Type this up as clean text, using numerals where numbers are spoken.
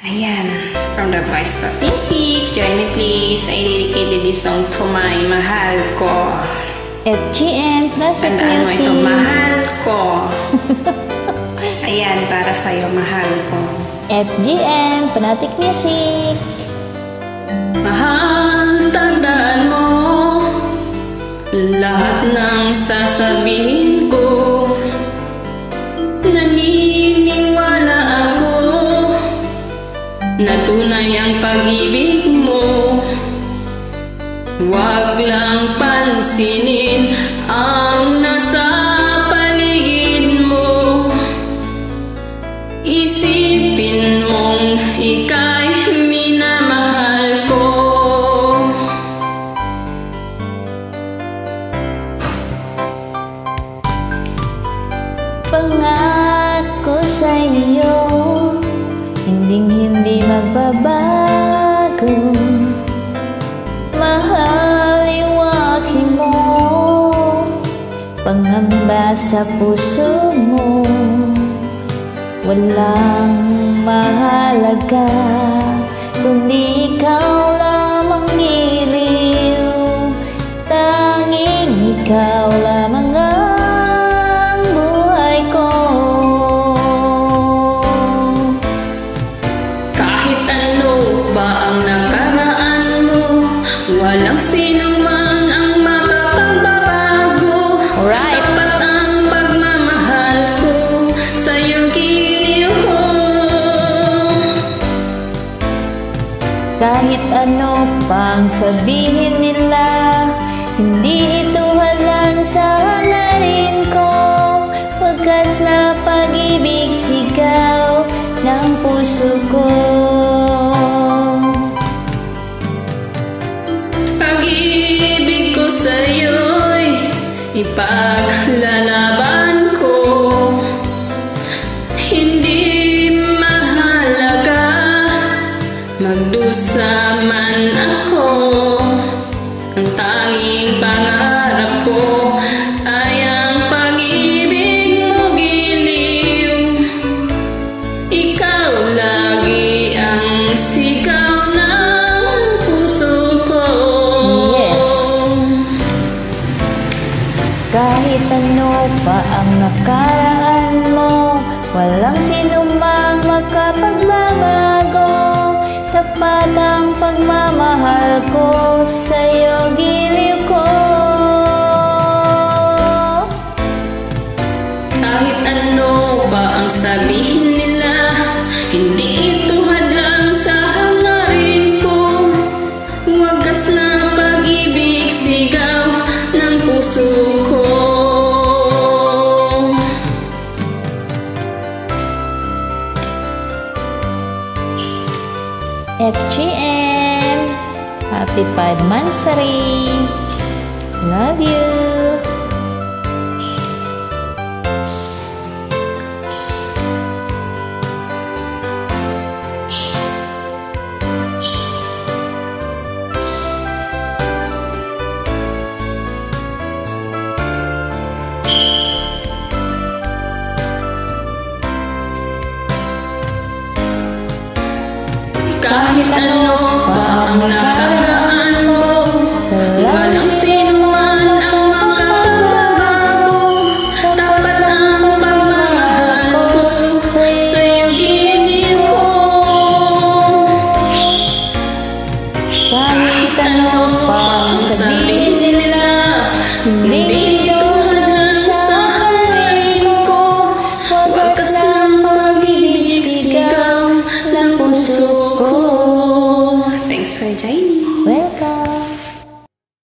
Ayan, from the Voice of Music, join me please. I dedicated this song to my mahal ko. FGM Plus Music. Tandaan mo ito, mahal ko. Ayan, para sa'yo, mahal ko. FGM Fanatic Music. Mahal, tandaan mo lahat ng sasabihin ko. Naniniwala ako na tunay ang pag-ibig mo. Huwag lang pansinin ang nasa paligid mo. Isipin mong ika'y minamahal ko. Pangako sa iyo, hindi magbabago. Mahal, iwasin mo pangamba sa puso mo. Walang mahalaga kundi ikaw lamang giliw. Tanging ikaw lamang ang buhay ko. Kahit ano ba ang nakaraan mo, walang sino man ang makapagbabago. Alright. Tapat ang pagmamahal ko sa'yo, giliw ko. Kahit ano pang sabihin nila, hindi ito halang sa hangarin ko. Wagas na pag-ibig sigaw ng puso ko. Pag-ibig ko sa'yo'y ipaglalaban ko. Hindi mahalaga magdusa man ako. Ang tanging pangarap ko ay ang pag-ibig mo, giliw. Ikaw lagi ang sigaw ng puso ko. Yes. Kahit ano pa ang nakaraan mo, walang sinumang makapagbabago. Tapat ang pagmamahal ko sa'yo, giliw ko. Kahit ano pa ang sabihin nila, hindi ito hadlang sa hangarin ko. Wagas na pag-ibig sigaw ng puso ko. FGM, happy 5 monthsary. Love you. Kahit ano pa ang